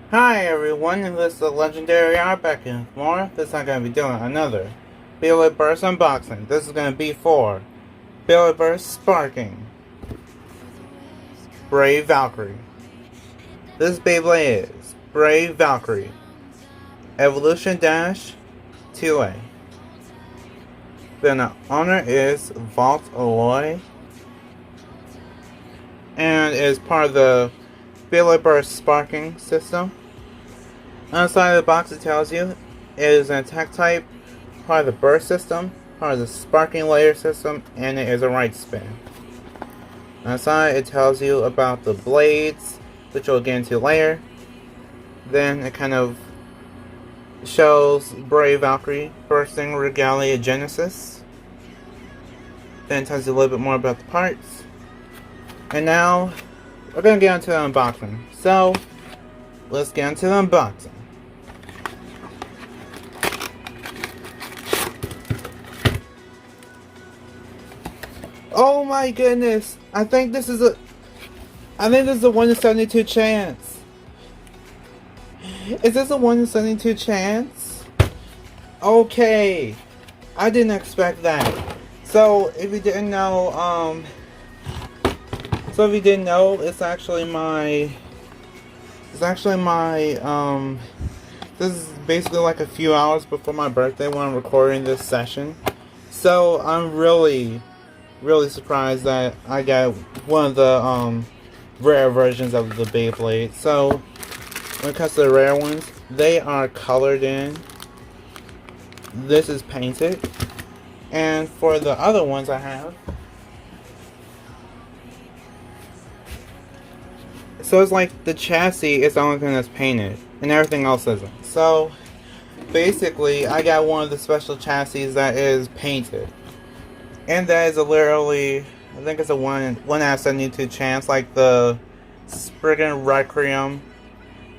Hi everyone, and this is the legendary art back in more. This time I'm going to be doing another Beyblade Burst unboxing. This is going to be for Beyblade Burst Sparking Brave Valkyrie. This Beyblade is Brave Valkyrie Evolution Dash 2A. Then the owner is Valt, and is part of the Beyblade Burst Sparking system. On the side of the box it tells you it is an attack type, part of the burst system, part of the sparking layer system, and it is a right spin. On the side it tells you about the blades, which we'll get into later. Then it kind of shows Brave Valkyrie bursting Regalia Genesis. Then it tells you a little bit more about the parts. And now we're going to get into the unboxing. So let's get into the unboxing. Oh my goodness! I think this is a 1 in 72 chance. Is this a 1 in 72 chance? Okay. I didn't expect that. So if you didn't know, it's actually my this is basically like a few hours before my birthday when I'm recording this session. So I'm really surprised that I got one of the rare versions of the Beyblade. So when it comes to the rare ones, they are colored in. This is painted. And for the other ones I have, so it's like the chassis is the only thing that's painted and everything else isn't. So basically I got one of the special chassis that is painted. And that is a literally, I think it's a 1 out of 72 chance, like the Spriggan Requiem,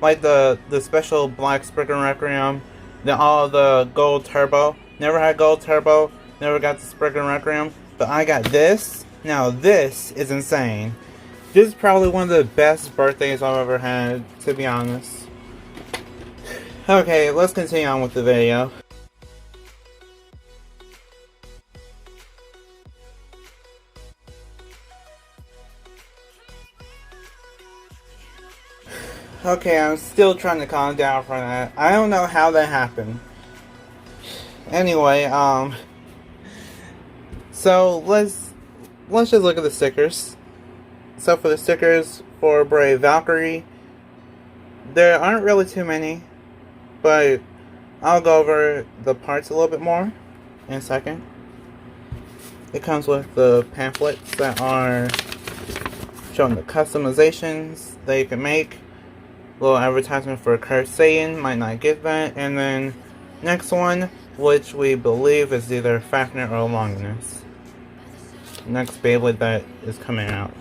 like the special black Spriggan Requiem, then all of the gold turbo. Never had gold turbo, never got the Spriggan Requiem, but I got this. Now this is insane. This is probably one of the best birthdays I've ever had, to be honest. Okay, let's continue on with the video. Okay, I'm still trying to calm down from that. I don't know how that happened. Anyway, so let's just look at the stickers. So for the stickers for Brave Valkyrie, there aren't really too many, but I'll go over the parts a little bit more in a second. It comes with the pamphlets that are showing the customizations that you can make. Little advertisement for Curse Satan, might not get that. And then next one, which we believe is either Fafnir or Longinus. Next Beyblade that is coming out.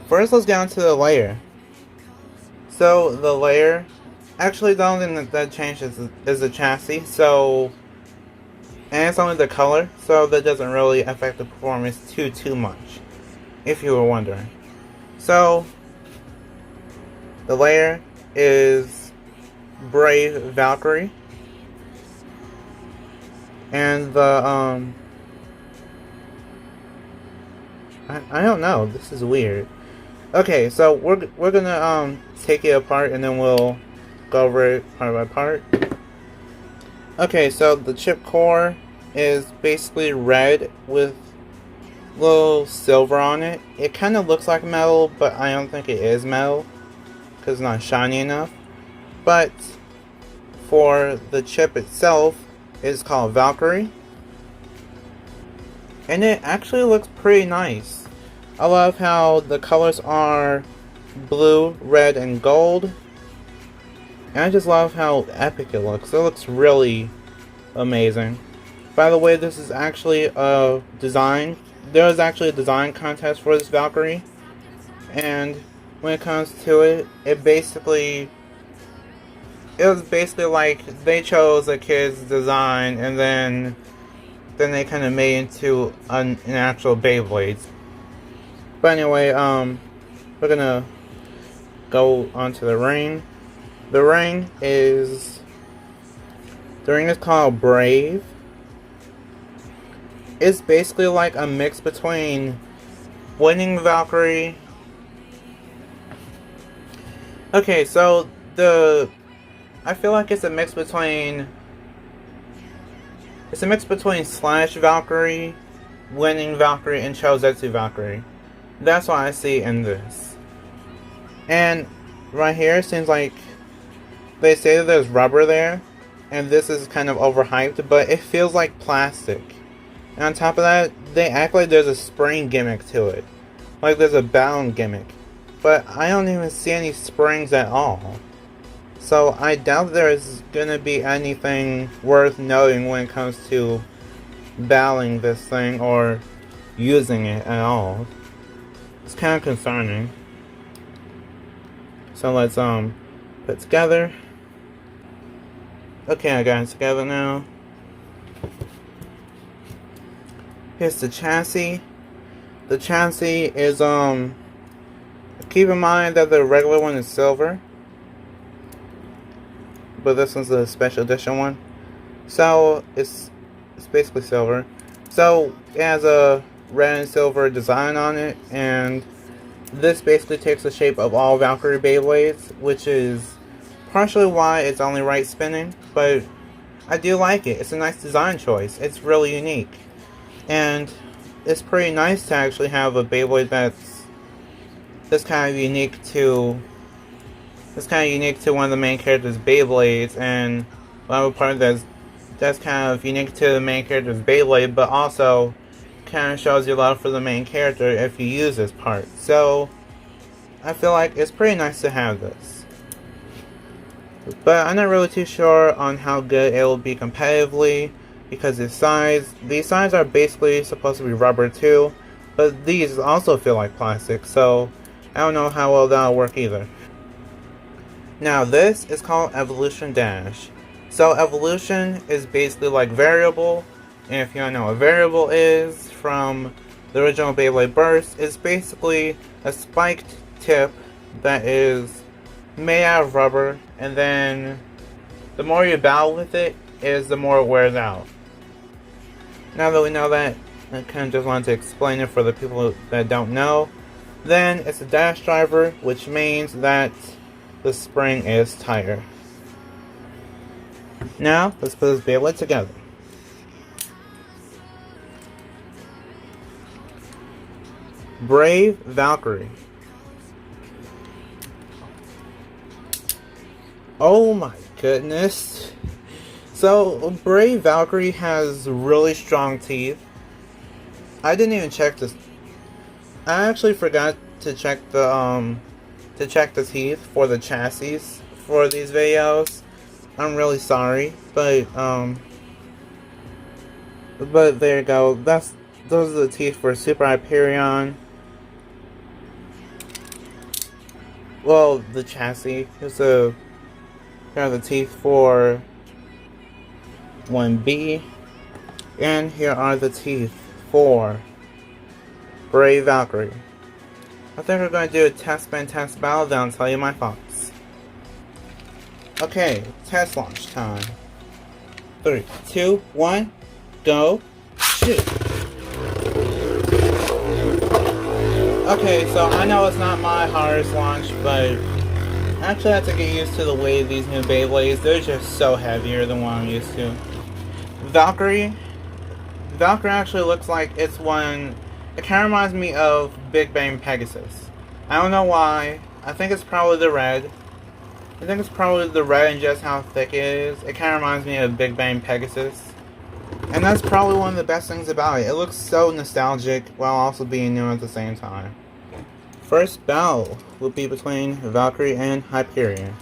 First, let's get onto the layer. So the layer, actually the only thing that changes is the chassis. So, and it's only the color, so that doesn't really affect the performance too much, if you were wondering. So the layer is Brave Valkyrie. And the, I don't know, this is weird. Okay, so we're gonna, take it apart and then we'll go over it part by part. Okay, so the chip core is basically red with little silver on it. It kind of looks like metal, but I don't think it is metal, because it's not shiny enough. But for the chip itself, it's called Valkyrie, and it actually looks pretty nice. I love how the colors are blue, red, and gold, and I just love how epic it looks. It looks really amazing. By the way, this is actually a design. There was actually a design contest for this Valkyrie, and when it comes to it, it was basically like they chose a kid's design and then they kind of made into an actual Beyblade. But anyway, we're gonna go onto the ring. The ring is called Brave. It's basically like a mix between Winning Valkyrie. Okay, so I feel like it's a mix between Slash Valkyrie, Winning Valkyrie, and Chozetsu Valkyrie. That's what I see in this. And right here, it seems like they say that there's rubber there, and this is kind of overhyped, but it feels like plastic. And on top of that, they act like there's a spring gimmick to it. Like there's a bound gimmick. But I don't even see any springs at all. So I doubt there's gonna be anything worth noting when it comes to battling this thing or using it at all. It's kind of concerning. So let's put together. Okay, I got it together now. Here's the chassis. The chassis is keep in mind that the regular one is silver, but this one's a special edition one. So it's basically silver. So it has a red and silver design on it, and this basically takes the shape of all Valkyrie Beyblades, which is partially why it's only right spinning, but I do like it. It's a nice design choice. It's really unique. And it's pretty nice to actually have a Beyblade that's kind of unique to one of the main character's Beyblades, and another part that's kind of unique to the main character's Beyblade, but also kind of shows your love for the main character if you use this part. So I feel like it's pretty nice to have this. But I'm not really too sure on how good it will be competitively, because these sides are basically supposed to be rubber too, but these also feel like plastic, so I don't know how well that'll work either. Now this is called Evolution Dash. So Evolution is basically like variable, and if you don't know what variable is from the original Beyblade Burst, it's basically a spiked tip that is made out of rubber, and then the more you battle with it, the more it wears out. Now that we know that, I kind of just wanted to explain it for the people that don't know. Then it's a dash driver, which means that the spring is tighter. Now let's put this Beyblade together. Brave Valkyrie. Oh my goodness. So, Brave Valkyrie has really strong teeth. I didn't even check this. I actually forgot to check the teeth for the chassis for these videos. I'm really sorry, but there you go. Those are the teeth for Super Hyperion. Well, the chassis. Here are the teeth for 1B, and here are the teeth for Brave Valkyrie. I think we're going to do a test battle, then I'll tell you my thoughts. Okay, test launch time. 3, 2, 1, go, shoot. Okay, so I know it's not my hardest launch, but I actually have to get used to the weight of these new Beyblades. They're just so heavier than what I'm used to. Valkyrie actually looks like it's one. It kind of reminds me of Big Bang Pegasus. I don't know why. I think it's probably the red. And just how thick it is. It kind of reminds me of Big Bang Pegasus. And that's probably one of the best things about it. It looks so nostalgic while also being new at the same time. First battle will be between Valkyrie and Hyperion.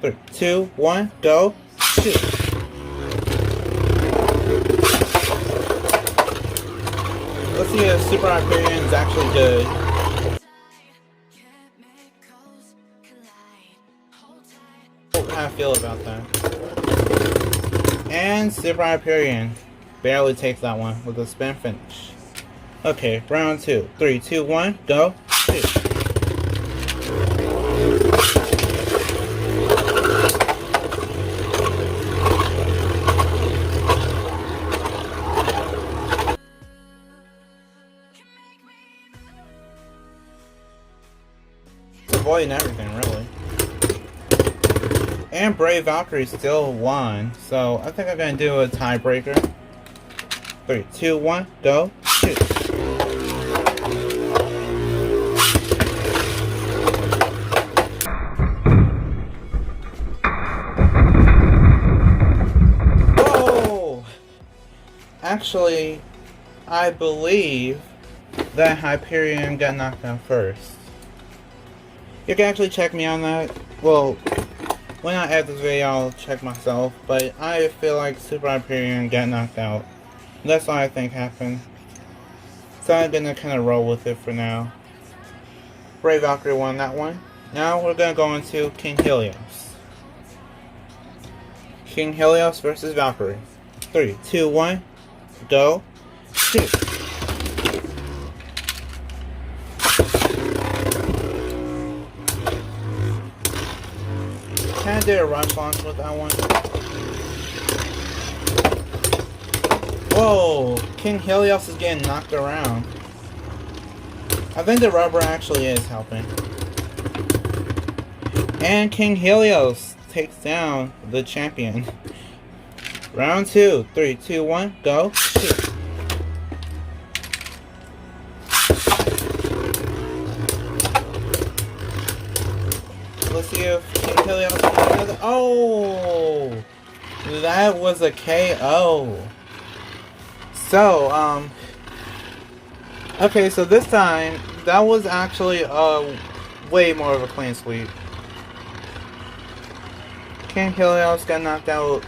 3, 2, 1, go, shoot. Let's see if Super Hyperion is actually good. How I feel about that. And Super Hyperion barely takes that one with a spin finish. Okay, round 2. 3, 2, 1, go. Shoot. avoiding everything, really. And Brave Valkyrie still won, so I think I'm gonna do a tiebreaker. 3, 2, 1, go, shoot. Whoa! Actually, I believe that Hyperion got knocked out first. You can actually check me on that. Well, when I edit this video, I'll check myself, but I feel like Super Hyperion got knocked out. That's what I think happened. So I'm gonna kind of roll with it for now. Brave Valkyrie won that one. Now we're gonna go into King Helios. King Helios versus Valkyrie. 3, 2, 1, go, shoot. Can I do a rush launch with that one? Whoa! King Helios is getting knocked around. I think the rubber actually is helping. And King Helios takes down the champion. Round 2. 3, 2, 1, go, shoot. Let's see if King Helios can do another. Oh! That was a KO. So, okay, so this time, that was actually way more of a clean sweep. King Helios got knocked out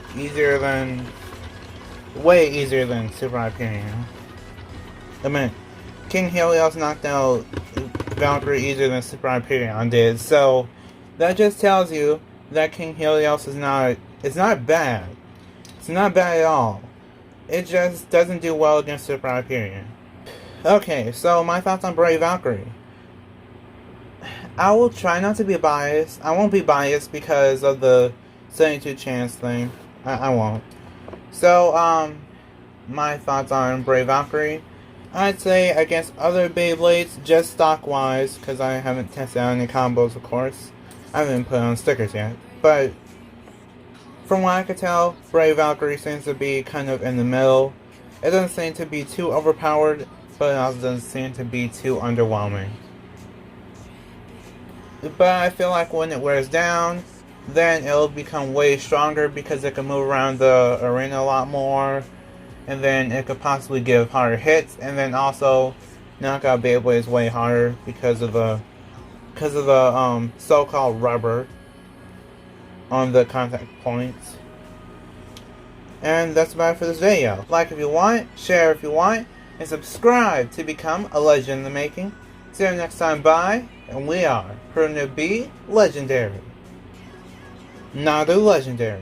way easier than Super Hyperion. I mean, King Helios knocked out Valkyrie easier than Super Hyperion did, so that just tells you that King Helios is not bad. It's not bad at all. It just doesn't do well against Super Hyperion. Okay, so my thoughts on Brave Valkyrie. I will try not to be biased. I won't be biased because of the 72 chance thing. I won't. So, my thoughts on Brave Valkyrie. I'd say against other Beyblades, just stock-wise, because I haven't tested out any combos, of course. I haven't put on stickers yet. But from what I could tell, Brave Valkyrie seems to be kind of in the middle. It doesn't seem to be too overpowered, but it also doesn't seem to be too underwhelming. But I feel like when it wears down, then it'll become way stronger because it can move around the arena a lot more. And then it could possibly give harder hits, and then also knock out Beyblades way harder because of the so-called rubber on the contact points. And that's about it for this video. Like if you want, share if you want, and subscribe to become a legend in the making. See you next time, bye, and we are proving to be legendary. Not legendary.